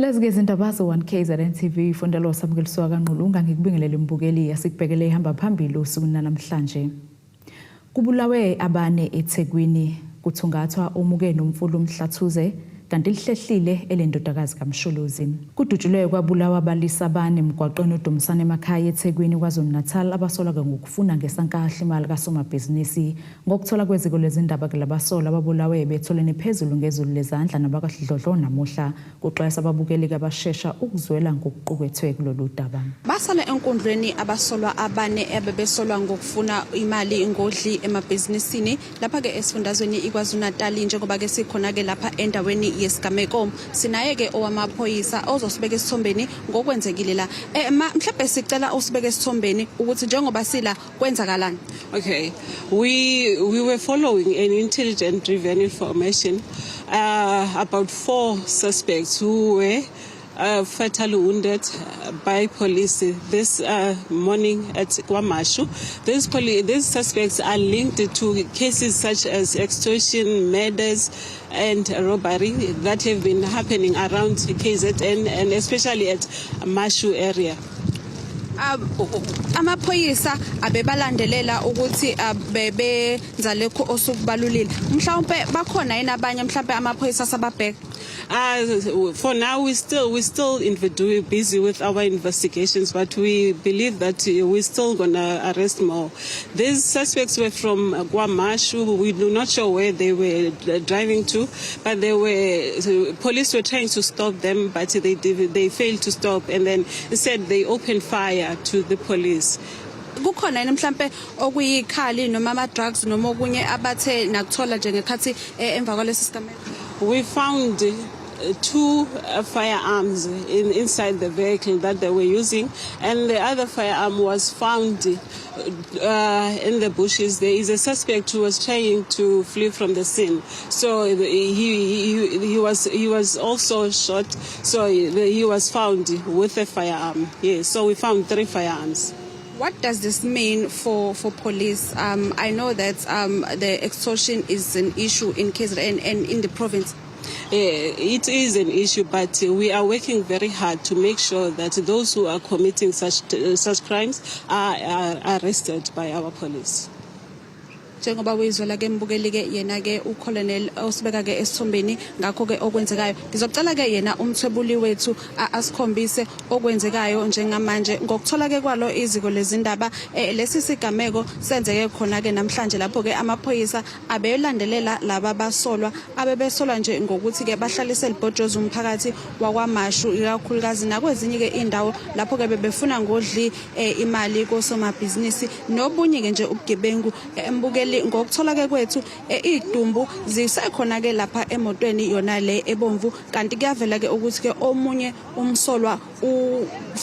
Lezi-ke izindaba zo-1KZN TV ifundelo samukeliswa kaNqulunga ngikubingelele mbukeli yasikubhekele ihamba phambili usuku namhlanje. Kubulawe abane eThekwini kuthungathwa umuke nomfulu uMhlathuze kanti lihlehlile elendodakazi kaMsholozi. Kudutshulwe kwabulawa abalisa abane emgwaqweni uDumisane emakhaya eThekwini KwaZulu-Natal abasolwa ngokufuna ngesankahla imali kasomabhizinisi ngokuthola kweziko lezindaba kulabasola ababulawe betholene phezulu ngezulu lezandla nabakahlidlodlo namuhla kuxwayisa ababukeleki abashesha ukuzwela ngokuqukethwe kulolu daba. Basala enkundleni abasolwa abane ebebesolwa ngokufuna imali ngodli emabhizinisini lapha ke esifundazweni iKwaZulu-Natal njengoba ke sikhona ke lapha endaweni yesigameko sinaye ke owamaphoyisa ozosibeka esithombeni ngokwenzekile la mhlawumbe sicela usibeke esithombeni ukuthi njengoba sila kwenzakalani. Okay, we were following an intelligent driven information about 4 suspects who were fatally wounded by police this morning at KwaMashu. These suspects are linked to cases such as extortion, murders and robbery that have been happening around KZN and especially at Mashu area. Amaphoyisa abebalandelela ukuthi bebenza lokho osukubalulile. Mhlawumbe bakhona yena abanye mhlawumbe amaphoyisa sababheka. For now, we're still busy with our investigations, but we believe that we're still gonna arrest more. These suspects were from KwaMashu. We're not sure where they were driving to, but police were trying to stop them, but they failed to stop, and then instead they opened fire to the police. Kukhona yena mhlambe okuyikhali noma ama drugs noma okunye abathe nakuthola njengekhathi emva kwalesi sigameko. We found 2 firearms inside the vehicle that they were using, and the other firearm was found in the bushes. There is a suspect who was trying to flee from the scene, so he was also shot. So he was found with a firearm. Yes, so we found 3 firearms. What does this mean for police? I know that the extortion is an issue in KZN and in the province. It is an issue, but we are working very hard to make sure that those who are committing such crimes are arrested by our police. Njengoba wezwela ke mbukeli ke yena ke uColonel osibeka ke esithombeni ngakho ke okwenzekayo ngizocela ke yena umthwebuli wethu asikhombise okwenzekayo njengamanje ngokuthola ke kwalo iziko lezindaba lesi sigameko senzeke khona ke namhlanje lapho ke amaphoyisa abelandelela laba basolwa abebesolwa nje ngokuthi ke bahlalise libhojoza umphakathi wakwaMashu ikakhulukazi nakwezinye ke indawo lapho ke bebefuna ngodli imali kosomabhizinisi nobunye ke nje ubugebengu embukeli ngokuthola ke kwethu idumbu zisekhona ke lapha emotweni yona le ebomvu kanti kuyavela ke ukuthi ke omunye umsolwa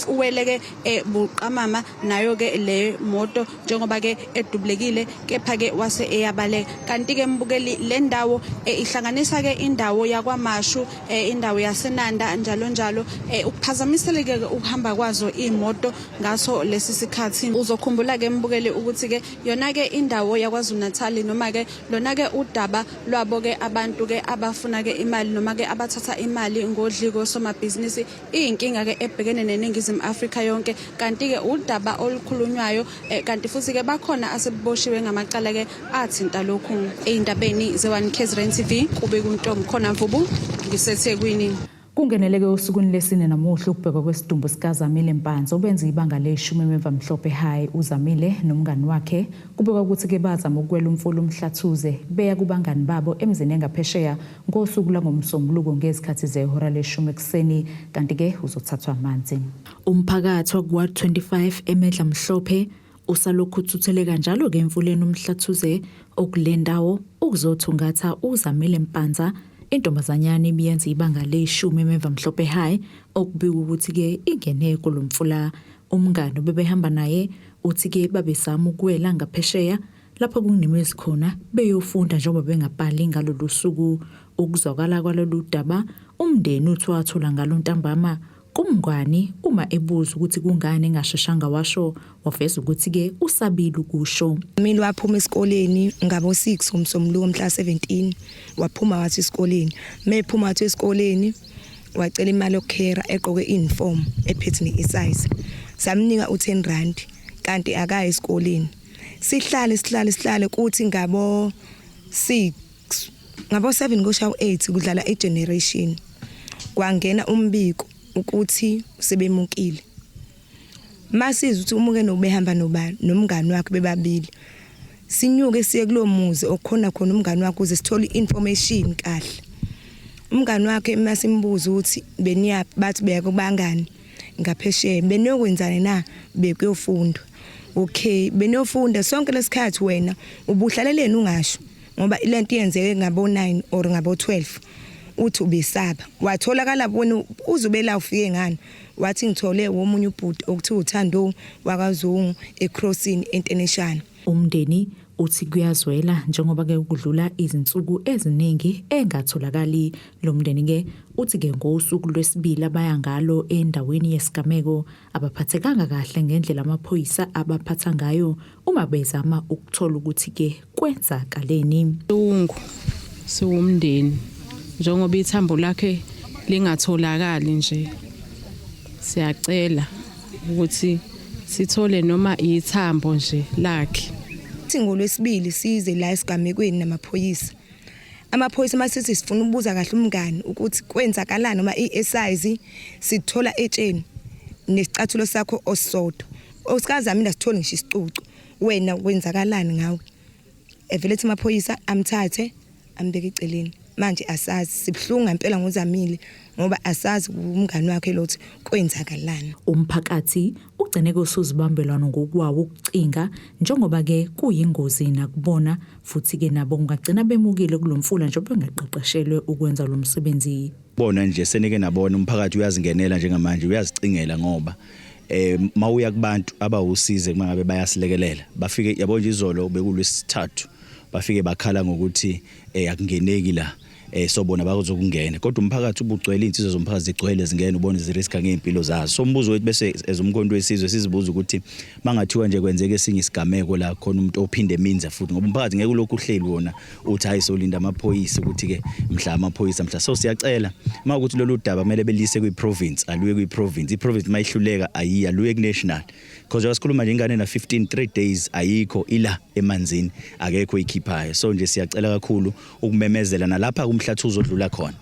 uweleke buqamama nayo ke le moto njengoba ke edubulekile kepha ke wase eyabaleka kanti ke mbukeli le ndawo ihlanganisa ke indawo yakwaMashu indawo yaseNanda njalo ukuphazamiseleke ukuhamba kwazo imoto ngaso lesi sikhathi uzokhumbula ke mbukeli ukuthi ke yona ke indawo yakwaZulu Natal noma ke lona ke udaba lwabo ke abantu ke abafuna ke imali noma ke abathatha imali ngodliko somabhizinisi inkinga ke ebhekene neNingizimu Afrika yonke kanti ke udaba olukhulunywayo kanti futhi ke bakhona aseboshiwe ngamacala ke athinta lokhu eindabeni ze1KZN TV kube kuntombi khona mvubu ngiseThekwini. Kungeneleke usukwini lesine namuhla ukubheka kwesidumbu sikaZamile Mpanza obenza ibanga le10 emva Mhlophe High uZamile nomngani wakhe kubeka ukuthi ke bazama ukwela umfulu uMhlathuze beya kubangani babo emzini engaphesheya ngosuku langomsombuluko ngezikhathi zehora le10 ekseni kanti ke uzothathwa amanzi. Umphakathi wakwa 25 eMedla Mhlophe usalokhu uthuthele kanjalo ke emfuleni uMhlathuze okulendawo ukuzothungatha uZamile Mpanza intombazanyana ibiyenza ibanga le10 emva Mhlophe High okubika ukuthi ke ingene kulomfula umngane bebehamba naye uthi ke babesama ukwela ngaphesheya lapho kunimezi khona beyofunda njengoba bengabhali ngalolu suku ukuzwakala kwalolu daba umndeni uthi wathola ngalontambama kumngani uma ebuza ukuthi kungane engasheshanga washo wafeza ukuthi ke usabile ukusho. Mina waphuma esikoleni ngabo 6 umsombuluko mhla 17 waphuma wathi esikoleni mephuma wathi esikoleni wacela imali yokukhera egqoke uniform ephethe ne-size samnika u10 rand kanti akayi esikoleni sihlale kuthi ngabo 6 ngabo 7 kushaw 8 kudlala igeneration kwangena umbiko ukuthi sebemukile masiza ukuthi umuke nobehamba nomngani wakhe bebabili sinyuke siye kulomuzi okukhona khona umngani wakhe uze sithole information kahle umngani wakhe masimbuza ukuthi beniyaphi bathi beya kubangani ngaphesheya beniyokwenzana na bekuyofunda okay beniyofunda sonke lesikhathi wena ubuhlaleleni ungasho ngoba ilento yenzeke ngabo 9 or ngabo 12 uthi ubesaba watholakala bona uzubela ufike ngani wathi ngithole womunye ubhuti okuthiwa uThando wakwaZungu eCrossing International. Umndeni uthi kuyazwela njengoba ke ukudlula izinsuku eziningi engatholakali lo mndeni ke uthi ke ngosuku lwesibili abaya ngalo endaweni yesigameko abaphathekanga kahle ngendlela amaphoyisa abaphatha ngayo uma bezama ukuthola ukuthi ke kwenzakaleni. Siwumndeni njengoba ithambo lakhe lingatholakali nje siyacela ukuthi sithole noma ithambo nje lakhe. Ngolwesibili size la esigamekweni namaphoyisa. Amaphoyisa masithi sifuna ukubuza kahle umngani ukuthi kwenzakalani noma iSIZ sithola etsheni nesicathulo sakho osodwa. Osikazamina sithole ngisho isicucu wena kwenzakalani ngawe. Evele ethi amaphoyisa amthathe ambeke eceleni. Manje asazi sibhlunga impela ngozamile ngoba asazi umngani wakhe lothi kwenzakalani. Umphakathi ugcine kusuzibambelwana ngokwawo ukucinga njengoba ke kuyingozi nakubona futhi ke nabo ungagcina bemukile kulomfula nje bengaqeqeshelwe ukwenza lo msebenzi. Bona nje senike nabona umphakathi uyazingenela njengamanje uyazicingela ngoba mawuya kubantu abawusize kumangabe bayasilekelela bafike yabo nje izolo bekulwesithathu bafike bakhala ngokuthi akungeneki la sobona bakuzokungena kodwa umphakathi ubugcwele insizwe zomphakathi zigcwele zingena ubona iziriska ngempilo zazo so umbuzo wethu bese ezomkhonto wesizwe sizibuza ukuthi mangathiwa nje kwenzeke esinye isigameko la khona umuntu ophinde eminza futhi ngoba umphakathi ngeke ulokhu uhleli wona uthi hayi solinda amaphoyisa ukuthi ke mhla amaphoyisa mhla so siyacela makuthi lolu daba kumele belise kwiprovince aluye kwiprovince iprovince mayihluleka ayiya aluye kunational because wasikhuluma nje ingane na 3 days ayikho ila emanzini akekho ikhiphayo so nje siyacela kakhulu ukumemezela nalapha kumhlathuzo odlula khona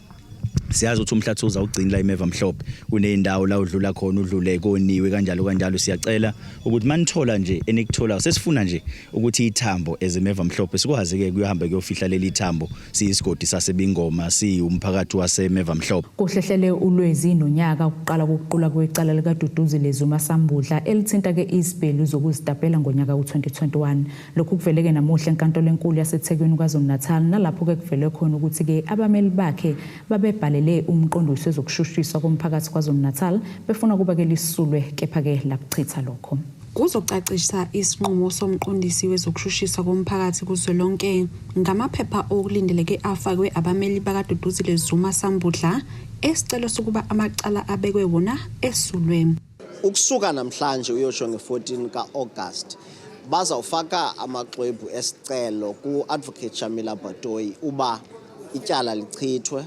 siyazi ukuthi umhlathuzo awugcini la imeva mhlophe kuneyindawo la udlula khona udlule koniwe kanjalo siyacela ukuthi manithola nje enikuthola sesifuna nje ukuthi ithambo ezemeva mhlophe sikwazi ke kuyohamba kuyofihla leli thambo siyisigodi sasebingoma siyumphakathi wasemeva mhlophe. Kuhlehlele ulwezi nonyaka ukuqala kokuqula kwecala lika Duduzi lezuma Sambudla elithinta ke isibhelu zokuzidapela ngonyaka u2021 lokhu kuveleke namuhla enkantolo enkulu yaseThekwini kwaZulu-Natal nalapho ke kuvele khona ukuthi ke abameli bakhe babebhalele umqondisi wezokushushiswa komphakathi kwaZulu-Natal befuna kuba ke lisulwe kepha ke lakuchitha lokho. Kuzocacisa isinqumo somqondisi wezokushushiswa komphakathi kuzwelonke ngamaphepha okulindeleke afakwe abameli bakaDuduzi lezuma Sambudla esicelo sokuba amacala abekwe wona esulwe. Ukusuka namhlanje uyosho nge14 kaAugust bazawufaka amaxwebhu esicelo ku-Advocate Shamila Batoyi uba ityala lichithwe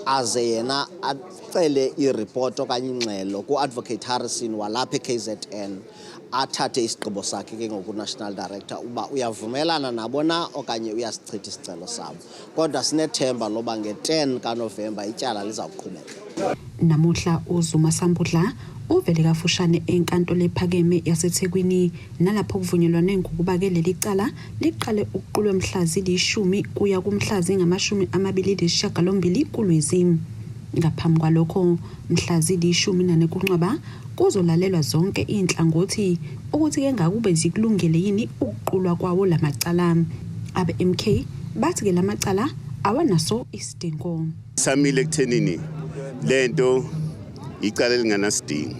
aze yena acele ireport okanye ingxelo ku-Advocate Harrison walapha eKZN athathe isigqibo sakhe ke ngoku-National Director uba uyavumelana nabo na okanye uyasichitha isicelo sabo kodwa sinethemba loba nge-10 kaNovemba ityala lizawuqhubeka. Namuhla uZuma Sambudla uvele kafushane enkantolo ephakeme yaseThekwini nalapho kuvunyelwane ngokuba ke leli cala liqale ukuqulwa mhlazi li10 kuya kumhlazi ngamashumi 28 kuLwezi. Ngaphambi kwalokho mhlazi li14 kuNcwaba kuzolalelwa zonke inhlangothi ukuthi ke ngakube zikulungele yini ukuqulwa kwawo lamacala. Abe-MK bathi ke lamacala awanaso isidingo. Samile ekuthenini lento icala elinganasidingo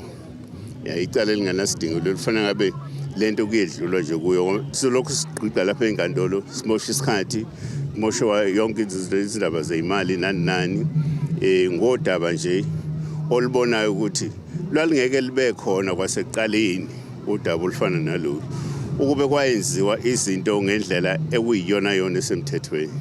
icala elinganasidingo lolufana ngabe lento kuyedlulwa nje kuyo silokhu siqhubeka lapha enkantolo simosha isikhathi mosha yonke izindaba zeimali nani ngodaba nje olubonayo ukuthi lwalingeke libe khona kwasekuqaleni udaba olufana nalolu ukube kwayenziwa izinto ngendlela ekuyiyona yona esemthethweni.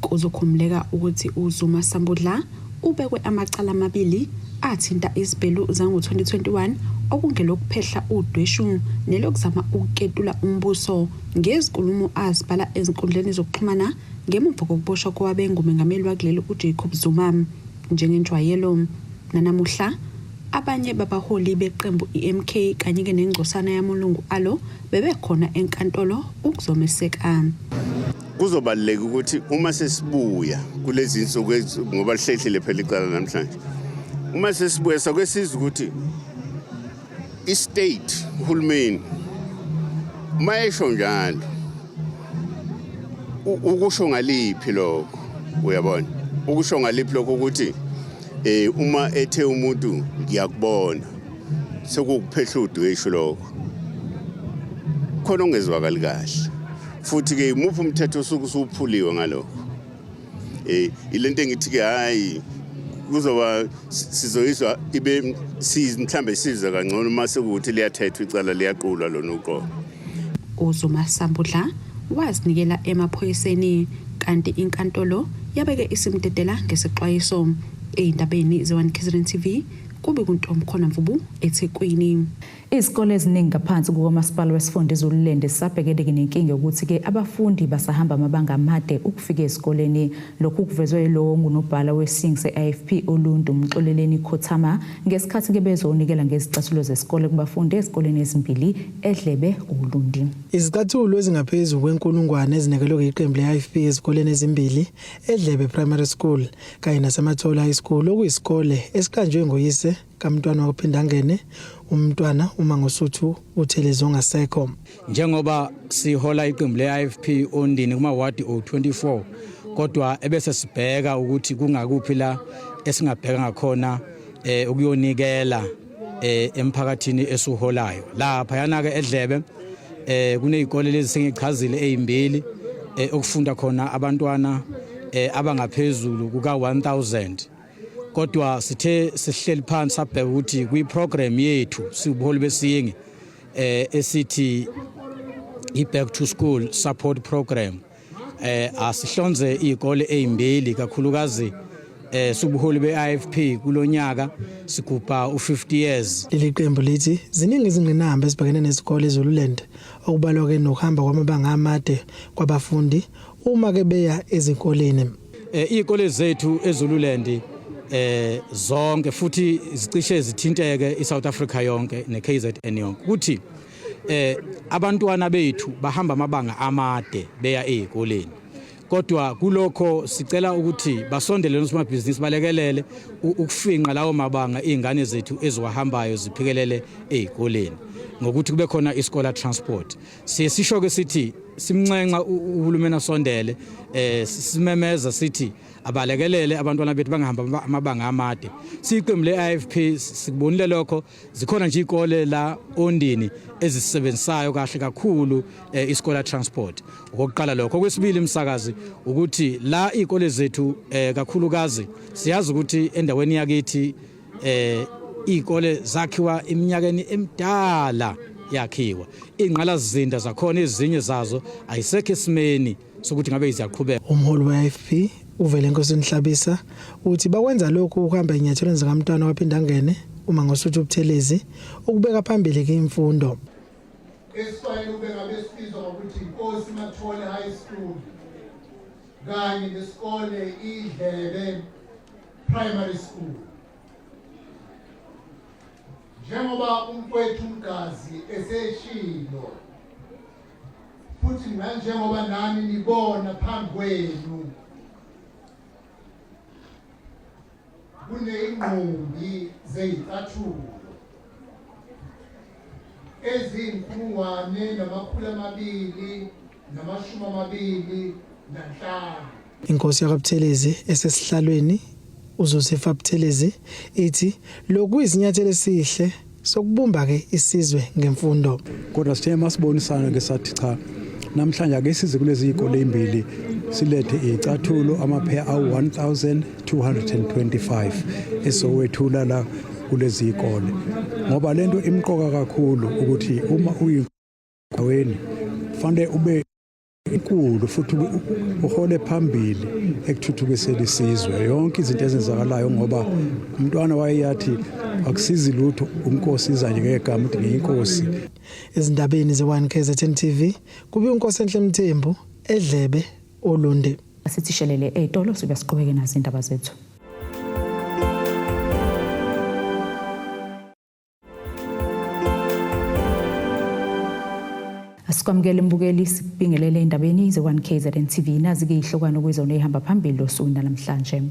Kuzokhumuleka ukuthi uZuma Sambudla ubekwe amacala amabili athinta izibhelu zango-2021 okungelokuphehla udweshu nelokuzama ukuketula umbuso ngezinkulumo azibhala ezinkundleni zokuxhumana ngemuva kokuboshwa kowabengumengameli wakuleli uJacob Zuma njengenjwayelo. Nanamuhla abanye babaholi beqembu iMK kanye nengcosana yamalungu alo bebekhona enkantolo ukuzomeseka. Kuzobaluleka ukuthi uma sesibuya kulezi insuku ngoba lihlehlele phela icala namhlanje, uma sesibuya sakwesizwe ukuthi i-state uhulumeni mayesho njalo ukusho ngaliphi lokho, uyabona ukusho ngaliphi lokho ukuthi uma ethe umuntu ngiyakubona sekukuphehla udweshu lokho khona ongezwakali kahle, futhi ke umuphi umthetho usuphuliwe ngalokho. Ilento engithi ke hayi kuzoba sizoyizwa ibe mhlambe sizwe kangcono mase ukuthi liyathethwa icala liyaqulwa lona uqobo. uZuma Sambudla wazinikela emaphoyiseni kanti inkantolo yabeke isimdedela ngesixwayiso. Eyindabeni ze-One KZN TV kube kuNtombi khona Mvubu eThekwini. Izikole eziningi ngaphansi kukamasipala wesifunda eZululand sisabhekene nenkinga ukuthi ke abafundi basahamba amabanga amade ukufika esikoleni. Lokhu kuvezwe yilowo ngunobhala wesingse AFP Oluntu Mxoleleni Khothama ngesikhathi ke bezonikela ngezicathulo zesikole kubafundi ezikoleni ezimbili eDlebe uLundi. Izicathulo ezingaphezulu kwenkulungwane ezinekelwe iqembu le-AFP ezikoleni ezimbili eDlebe Primary School kanye naseMathola High School okuyisikole esiqanjwe ngoyise kamntwana waphindangene umntwana uMangosuthu uThelezi ongasekho. Njengoba sihola iqembu le-AFP Ondini kuma ward O24 kodwa ebese sibheka ukuthi kungakuphi la esingabheka ngakhona ukuyonikela emphakathini esuholayo. Lapha yana ke eDlebe kunezikole lezi sengichazile ezimbili okufunda khona abantwana abangaphezulu kuka 1000. Kodwa sithe sihleli phansi sabheka ukuthi kwi-program yethu sibuholi besiyingi esithi i-Back to School Support Program asihlonze izikole ezimbili kakhulukazi subuholi be-AFP kulonyaka sigubha u50 years. Leli qembu lithi ziningi izingqinamba ezibhekene nezikole eZululand okubalwa ke nokuhamba kwamabanga amade kwabafundi uma ke beya ezikoleni. Izikole zethu eZululand zonke futhi zicishe zithinteke iSouth Africa yonke neKZN yonke ukuthi abantwana bethu bahamba amabanga amade beya ezikoleni. Kodwa kulokho sicela ukuthi basondele nosomabhizinisi balekelele ukufinqa lawo mabanga izingane zethu eziwahambayo ziphikelele ezikoleni ngokuthi kube khona iskola transport. Sisho ke sithi simncenga uhulumeni asondele simemeza sithi abalekelele abantwana bethu bangahamba amabanga amade. Siqembu le-AFP sikubonile lokho zikhona nje izikole la Ondini ezisebenzayo kahle kakhulu iskola transport. Okokuqala lokho. Okwesibili umsakazi ukuthi la izikole zethu kakhulukazi siyazi ukuthi endaweni yakithi izikole zakhiwa iminyakeni emidala yakhiwa. Ingqalazinda zakhona ezinye zazo ayisekho esimeni sokuthi ngabe iziyaqhubeka. Umholi we-AFP uVelenkosi Nhlabisa uthi bakwenza lokhu ukuhamba inyathelweni zikamntwana waphindangene uMangosuthu uThelezi ukubeka phambili ke imfundo. Esifanele ubeka besizwa ukuthi inkosi Mathola High School kanye nesikole iDlebe Primary School. Njengoba umfowethu uMgazi eseshilo futhi njengoba nami nibona phambi kwenu kuneyinqumbi zeyicathulo ezinkulungwane namakhulu amabili namashumi amabili nanhlanu. Inkosi yakwaButhelezi esesihlalweni uZosefa Buthelezi ithi lokhu izinyathelo esihle sokubumba ke isizwe ngemfundo. Kodwa sithe masibonisana ke sathi cha namhlanje ake size kulezi izikole ezimbili silethe izicathulo amaphe awu1225 esowethula la kulezi izikole ngoba lento imqoka kakhulu ukuthi uma uyindaweni fanele ube inkulu futhi uhole phambili ekuthuthukiseni isizwe yonke izinto ezenzakalayo ngoba umntwana wayeyathi akusizi lutho unkosi iza nje ngegama uthi ngiyinkosi. Ezindabeni ze1 KZN TV kubuye uNkosi Enhle Mthembu eDlebe Olunde. Asithi shelele etolo sibe siqhubeke nazo indaba zethu. Asikwamukele mbukeli sibingelele indabeni ze1 KZN TV nazi-ke ihlokwana kwizona ehamba phambili osukwini namhlanje.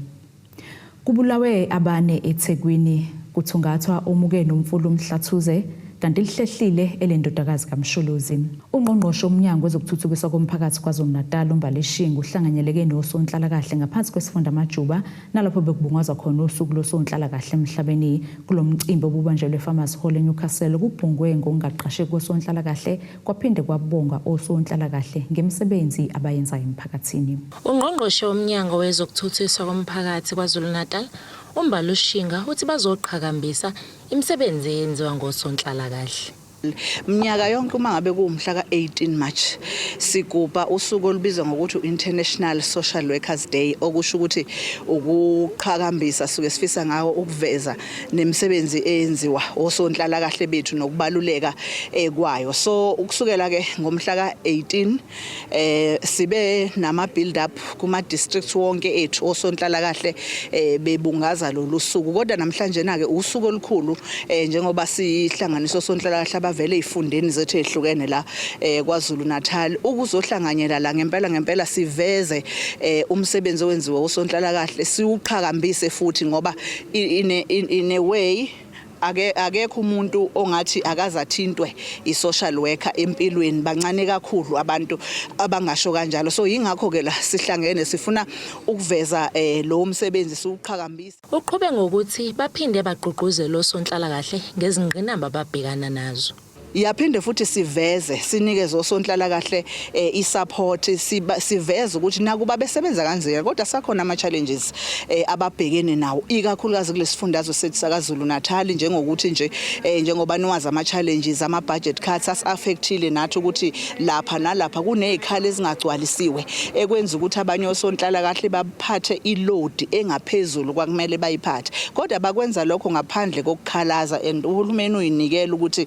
Kubulawe abane eThekwini kuthungathwa omuke nomfulu Mhlathuze kanti lihlehlile elendodakazi kaMsholozi. Ungqongqoshe omnyango wezokuthuthukiswa komphakathi KwaZulu-Natal uMbaleshinga uhlanganyeleke nosonhlala kahle ngaphansi kwesifunda Majuba nalapho bekubungazwa khona usuku losonhlala kahle emhlabeni. Kulomcimbi obubanjelwe eFarmers Hall eNewcastle kubhungwe ngokungaqasheki kwesonhlala kahle kwaphinde kwabonga osonhlala kahle ngemisebenzi abayenza emphakathini. Ungqongqoshe omnyango wezokuthuthukiswa komphakathi KwaZulu-Natal uMbaleshinga uthi bazoqhakambisa imisebenzi eyenziwa ngosonhlala kahle. Mnyaka yonke uma ngabe kuumhla ka18 March sigubha usuku olubizwa ngokuthi International Social Workers Day okusho ukuthi ukuqhakambisa suke sifisa ngawo ukuveza nemisebenzi eyenziwa osonhlala kahle bethu nokubaluleka kwayo. So ukusukela ke ngomhla ka18 sibe nama build up kuma districts wonke ethu osonhlala kahle bebungaza lolu suku. Kodwa namhlanje na ke usuku olukhulu njengoba sihlanganiso osonhlala kahle vele ifundeni zethu ehlukene la KwaZulu-Natal ukuzohlanganyela la ngempela siveze umsebenzi owenziwa usonhlala kahle siuqhakambise futhi ngoba in a way akekho umuntu ongathi akazathintwe isocial worker empilweni bancane kakhulu abantu abangasho kanjalo. So yingakho ke la sihlangene sifuna ukuveza lo umsebenzi siuqhakambisa. Uqhube ngokuthi baphinde bagqugquzele osonhlala kahle ngezingqinamba ababhekana nazo. Yaphinde futhi siveze sinikeze osonhlala kahle isupport siveze ukuthi nakuba besebenza kanzima kodwa sakhona ama challenges ababhekene nawo ikakhulukazi kulesifundazwe sethu sakaZulu-Natal njengokuthi nje njengoba niwazi ama challenges ama budget cuts affectile nathi ukuthi lapha nalapha kunezikhala ezingagcwalisiwe ekwenza ukuthi abanye osonhlala kahle baphathe iload engaphezulu kwakumele bayiphathe kodwa bakwenza lokho ngaphandle kokukhalaza and uhulumeni uyinikela ukuthi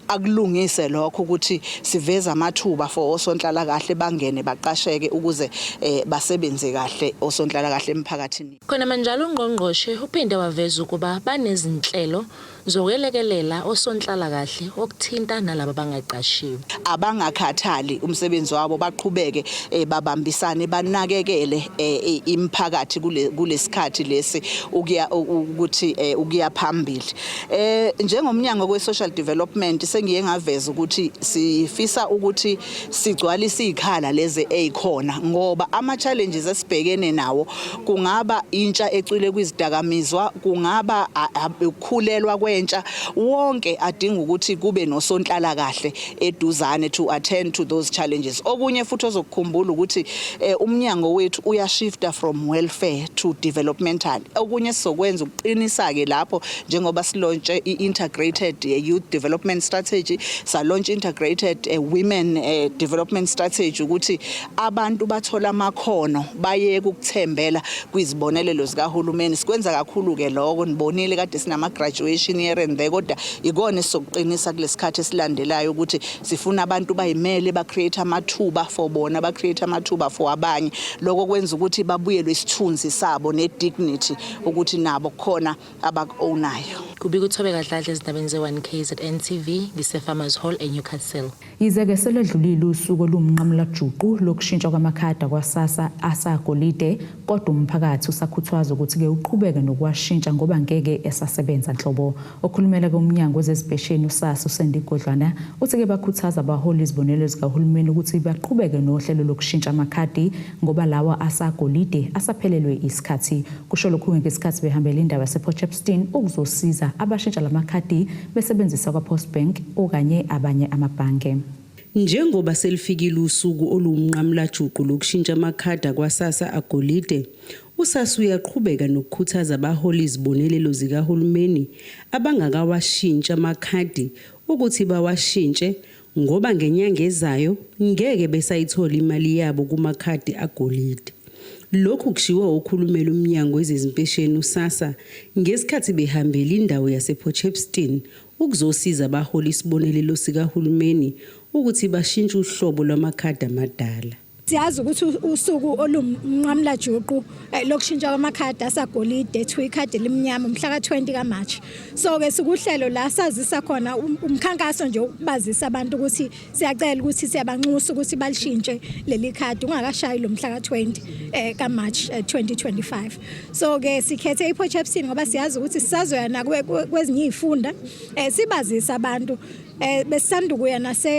akulungise lokho ukuthi siveza amathuba for osonhlala kahle bangene baqasheke ukuze basebenze kahle osonhlala kahle emphakathini. Khona manjalo ungqongqoshe uphinde waveza ukuba banezinhlelo zokwelekelela osonhlala kahle okuthinta nalabo bangaqashiwe. Abangakhathali umsebenzi wabo baqhubeke babambisane banakekele imphakathi kulesikhathi lesi ukuthi ukuya phambili. Njengomnyango we-social development sengiye ngaveza ukuthi sifisa ukuthi sigcwalise izikhala lezi ezikhona ngoba ama challenges esibhekene nawo kungaba intsha ecwile kwizidakamizwa kungaba ukukhulelwa kwentsha wonke adinga ukuthi kube nosonhlala kahle eduzane to attend to those challenges. Okunye futhi ozokukhumbula ukuthi umnyango wethu uyashifta from welfare to developmental. Okunye sizokwenza ukuqinisa ke lapho njengoba silontshe i-integrated youth development strategy sa launch integrated women development strategy ukuthi abantu bathola amakhono bayeke ukuthembela kwizibonelelo zikahulumeni. Sikwenza kakhulu ke lokho nibonile kade sinama graduation here and there kodwa ikona sokuqinisa kulesikhathi esilandelayo ukuthi sifuna abantu bayimele ba create amathuba for bona ba create amathuba for abanye lokho kwenza ukuthi babuyelwe isithunzi sabo ne dignity ukuthi nabo khona abakownayo. Kubika uthobeka kahle ezindabeni ze1 KZN TV ngiseFarmers Hall eNewcastle. Izeke seledlulile usuku olumnqamula juqu lokushintsha kwamakhadi kwaSASSA asagolide kodwa umphakathi usakhuthazwa ukuthi ke uqhubeke nokwashintsha ngoba ngeke esasebenza nhlobo. Okhulumela komnyango wezespesheni uSASSA uSendigodlwana uthi ke bakhuthaza abaholi izibonelelo zikahulumeni ukuthi baqhubeke nohlelo lokushintsha amakhadi ngoba lawa asagolide asaphelelwe isikhathi. Kusho lokhu ngesikhathi behambela indaba yasePortchepston ukuzosiza abashintsha lamakhadi besebenzisa kwaPostbank okanye abanye amabhange. Njengoba selifikile usuku olumnqamula juqu lokushintsha amakhadi kwaSASSA agolide, uSASSA uyaqhubeka nokukhuthaza abaholi izibonelelo zikahulumeni abangakawashintsha amakhadi ukuthi bawashintshe ngoba ngenyanga ezayo ngeke besayithola imali yabo kumakhadi agolide. Lokhu kushiwo ukhulumela umnyango wezimpesheni uSASSA ngesikhathi behambela indawo yasePortshepstone ukuzosiza abaholi isibonelelo sikahulumeni ukuthi bashintshe uhlobo lwamakhadi amadala. Siyazi ukuthi usuku olumnqamla juqu lokushintsha kwamakhadi asagolide to ikhadi elimnyama umhla ka-20 kaMarch. So ke sikuhlelo la sazisa khona umkhankaso nje ukubazisa abantu ukuthi siyacela ukuthi siyabanxusa ukuthi balishintshe leli khadi ungakashayi lo mhla ka-20 kaMarch 2025. So ke sikhethe iPortshepstone ngoba siyazi ukuthi sisazoya na kwezinye izifunda sibazisa abantu besisanda kuya nase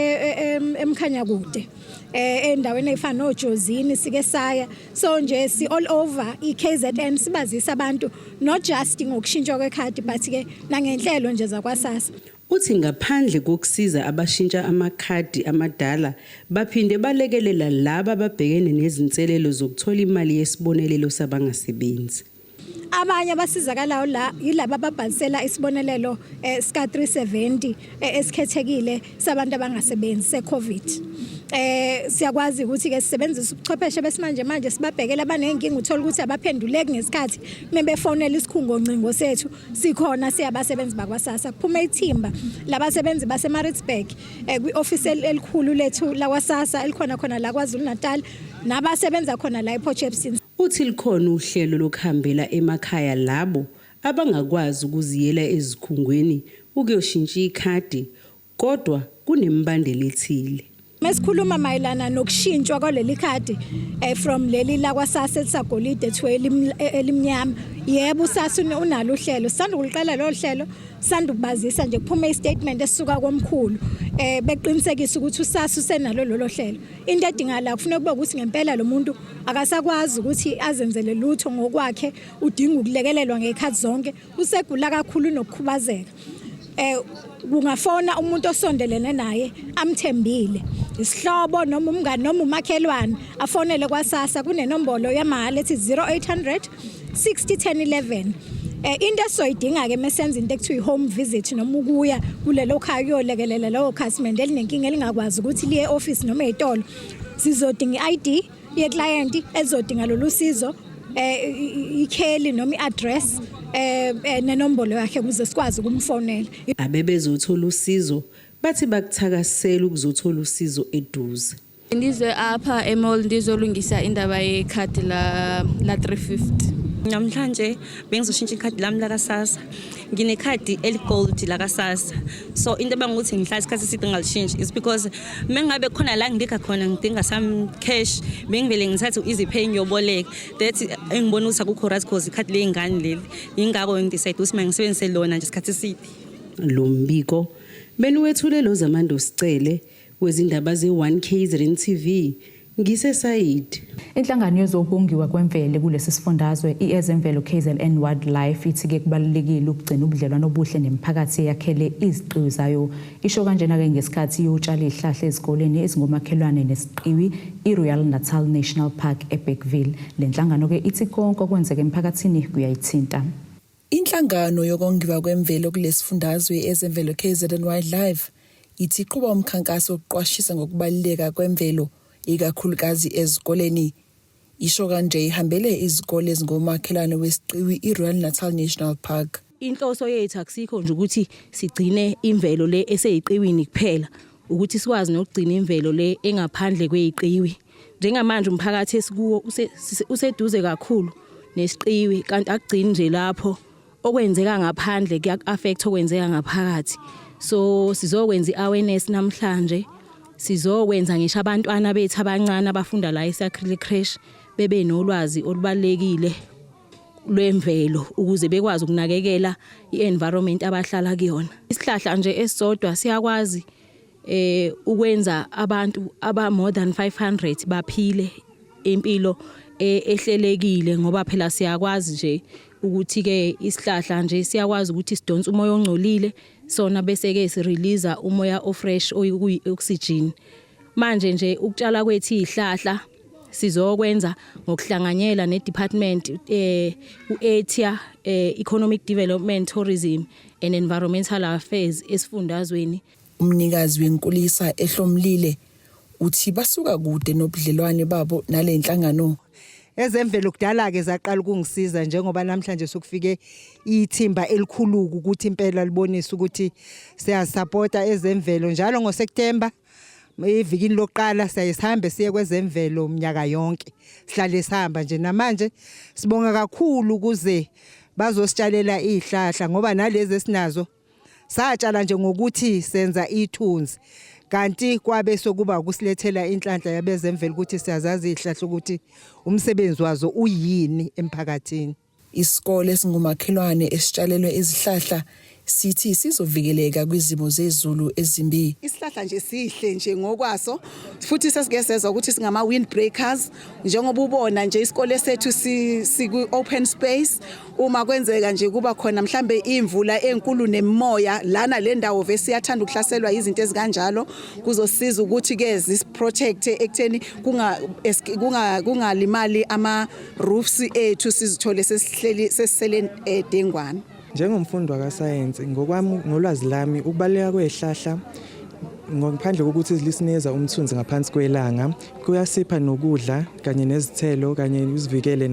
emkhanya kude endaweni efana noJozini sike saya so nje si all over iKZN sibazisa abantu not just ngokushintsha kwekhadi but ke nangenhlelo nje zakwaSASSA. Uthi ngaphandle kokusiza abashintsha amakhadi amadala baphinde balekelela laba ababhekene nezinselelo zokuthola imali yesibonelelo sabangasebenzi. Abanye abasizakalayo la yilabo ababhalisela isibonelelo sika 370 esikhethekile sabantu abangasebenzi seCovid. Siyakwazi ukuthi ke sisebenzisa ubuchwepheshe besimanje manje sibabhekela abanenkinga uthola ukuthi abaphenduleki ngesikhathi mebefonela isikhungo ncingo sethu sikhona siyabasebenzi bakwaSASSA kuphume ithimba labasebenzi baseMaritzburg kwioffice elikhulu lethu lakwaSASSA elikhona khona la KwaZulu-Natal nabasebenza khona la ePortshepstone. Uthi likhona uhlelo lokuhambela emakhaya labo abangakwazi ukuziyela ezikhungweni ukuyoshintsha ikhadi kodwa kunembandela ethile. Mesikhuluma mayelana nokushintshwa kwaleli khadi from leli lakwaSASSA elisagolide to elimnyama yebo uSASSA unalo uhlelo sanda ukuliqala lo hlelo sanda ukubazisa nje kuphume istatement esisuka komkhulu beqinisekisa ukuthi uSASSA usenalo lo hlelo into edingala kufanele kube ukuthi ngempela lo muntu akasakwazi ukuthi azenzele lutho ngokwakhe udinga ukulekelelwa ngekhathi zonke usegula kakhulu nokukhubazeka kungafona umuntu osondelene naye amthembile isihlobo noma umngane noma umakhelwane afonele kwaSASSA kunenombolo yamahhala ethi 0800 60 10 11 into esoyidinga ke mesenza into ekuthiwa home visit noma ukuya kulelo khaya uyolekelela lawo khasimende elinenkinga elingakwazi ukuthi liye office noma ezitolo sizodinga iID ye client ezodinga lolusizo ikheli noma iaddress nenombolo yakhe ukuze sikwazi ukumfonela. Abebezothola usizo bathi bakuthakasela ukuzothola usizo eduze. Ndize apha emall ndizolungisa indaba yekhadi la 350. Namhlanje bengizoshintsha ikhadi lami la kaSASSA. Nginekhadi eligold la kaSASSA. So into bangukuthi ngihlala isikhathi eside ngalishintsha is because mengabe khona la ngidika khona ngidinga some cash bengivele ngithathe EasyPay ngiyoboleka that engibona ukuthi akukho right cause ikhadi lengane leli ingakho ngidecide ukuthi mangisebenzise lona nje isikhathi eside. Lo mbiko benuwethulelo zamando sicele wezindaba ze1KZN TV ngisesayidi. Inhlangano yezobongiwa kwemvelo kulesi sifundazwe iEzemvelo KZN Wildlife ithi ke kubalulekile ukugcina ubudlelwano obuhle nemphakathi yakhele iziqiwi zayo. Isho kanjena ke ngesikhathi yotshala izihlahla ezikoleni ezingomakhelwane nesiqiwi iRoyal Natal National Park eBergville. Le nhlangano ke ithi konke okwenzeka emphakathini kuyayithinta. Inhlangano yokongiwa kwemvelo kulesifundazwe iEzemvelo KZN Wildlife ithi iqhuba umkhankaso wokuqwashisa ngokubaluleka kwemvelo ikakhulukazi ezikoleni. Isho kanje ihambele izikole ezingomakhelwane wesiqiwi iRoyal Natal National Park. Inhloso yethu akusikho nje ukuthi sigcine imvelo le eseyiqiwini kuphela, ukuthi sikwazi nokugcina imvelo le engaphandle kweyiqiwi. Njengamanje umphakathi esikuwo useduze kakhulu nesiqiwi kanti akugcini nje lapho okwenzeka ngaphandle kuya-affect okwenzeka ngaphakathi. So sizokwenza iawareness namhlanje. Sizokwenza ngisho abantwana bethu abancane abafunda la eSacred Creche bebe nolwazi olubalekile lwemvelo ukuze bekwazi ukunakekela ienvironment abahlala kuyona. Isihlahla nje esisodwa siyakwazi ukwenza abantu aba more than 500 baphile impilo ehlelekile ngoba phela siyakwazi nje ukuthi ke isihlahla nje siyakwazi ukuthi sidonse umoya ongcolile sona bese ke sirelease umoya ofresh oyi-oxygen. Manje nje ukutshala kwethu izihlahla sizokwenza ngokuhlanganyela nedepartment uETIA Economic Development Tourism and Environmental Affairs esifundazweni. Umnikazi wenkulisa ehlomlile uthi basuka kude nobudlelwane babo nale nhlangano. Ezemvelo kudala ke zaqala ukungisiza njengoba namhlanje sokufike ithimba elikhuluku ukuthi impela libonisa ukuthi siyasupporta ezemvelo njalo ngoSeptember ivikini lokuqala siyahambe siye kwezemvelo umnyaka yonke sihlale sihamba nje namanje sibonga kakhulu ukuze bazositshalela izihlahla ngoba nalezi esinazo satshala nje ngokuthi senza ithunzi kanti kwabe sokuba ukusilethela inhlanhla yabezemvelo ukuthi siyazazi izihlahla ukuthi umsebenzi wazo uyini emphakathini. Isikole singumakhelwane esitshalelwe izihlahla sithi sizovikeleka kwizimo zezulu ezimbi. Isihlahla nje sihle nje ngokwaso futhi sesigezezwa ukuthi singama windbreakers njengoba ubona nje isikole sethu siku open space uma kwenzeka nje kuba khona mhlambe imvula enkulu nemimoya lana le ndawo vese iyathanda ukuhlaselwa izinto ezikanjalo kuzosiza ukuthi ke zisiprotect ekutheni kungalimali ama roofs ethu sizithole sesisele dengwane. Njengomfundi wakaScience ngokwami ngolwazi lami ukubaleka kwezihlahla ngaphandle kokuthi zilisineza umthunzi ngaphansi kwelanga kuyasipha nokudla kanye nezithelo kanye uzivikele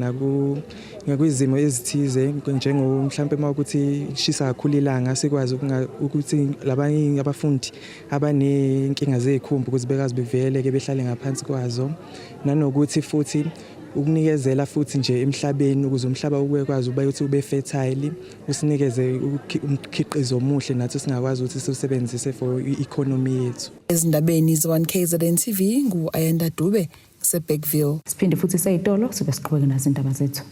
nakwizimo ezithize njengo mhlambe mawukuthi shisa kakhulu ilanga sikwazi ukuthi labanye abafundi abanenkinga zezikhumba ukuthi bekazi beveleke behlale ngaphansi kwazo nanokuthi futhi ukunikezela futhi nje emhlabeni ukuze umhlaba ukwazi ukuthi ube fertile usinikeze umkhiqizo omuhle nathi singakwazi ukuthi sisebenzise for economy yethu. Ezindabeni ze1KZN TV nguAyanda Dube seBackville. Siphinde futhi sayitolo sibe siqhubeka nazo indaba zethu.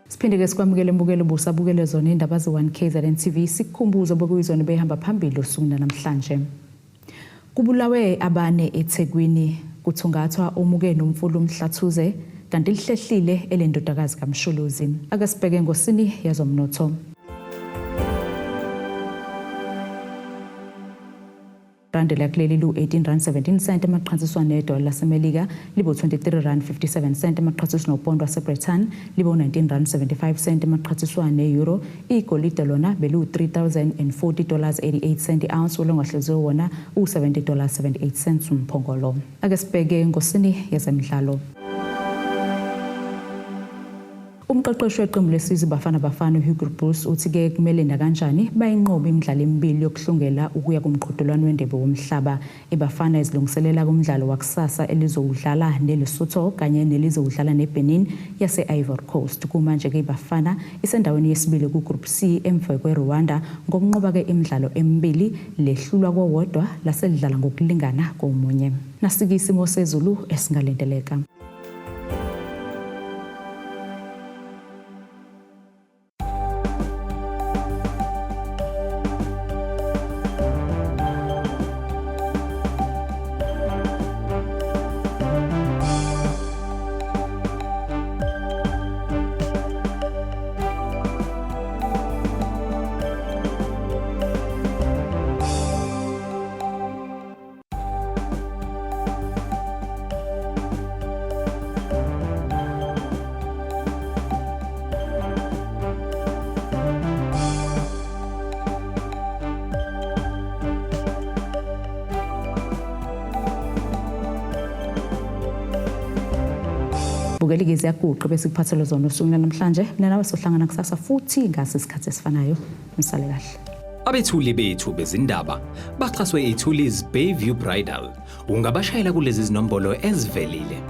Siphinde ke sikwamukele mbukelo busabukele zona indaba ze1KZN TV sikukhumbuza bokuyizona behamba phambili usukuna namhlanje. Kubulawe abane eThekwini kuthungathwa umuke nomfulu umhlathuze kanti lihlehlile elendodakazi kaMshuluzi. Ake sibheke ngosini yazomnotho. Rand lakuleli lu 18.17 cent emaqhathiswana nedola laseMelika libo 23.57 emaqhathiswana nopondo waseBritain libo 19.75 cent emaqhathiswana neeuro igolide lona belu $3,040.88 ounce olongahleziwe wona $70.78 umphongolo. Ake sibheke ngosini yezemidlalo. Umqeqeshi weqembu lesizwe Bafana Hugo Bruce uthi ke kumele nakanjani bayinqobe imidlalo emibili yokuhlungela ukuya kumqhudelwano wendebe womhlaba. iBafana izilungiselela kumdlalo wakusasa elizowudlala neLesotho kanye nelizowudlala neBenin yase Ivory Coast. Kumanje ke iBafana isendaweni yesibili kuGroup C emva kweRwanda ngokunqoba ke imidlalo emibili lehlulwa kowodwa laselidlala ngokulingana komunye. Nasike isimo sezulu esingalendeleka. Bukelike ziyaguqa bese kuphathele zona usuku namhlanje mina nawe sohlangana kusasa futhi ngase isikhathi esifanayo nisale kahle. Abethuli bethu bezindaba baxhaswe iThulis Bayview Bridal ungabashayela kulezi zinombolo ezivelile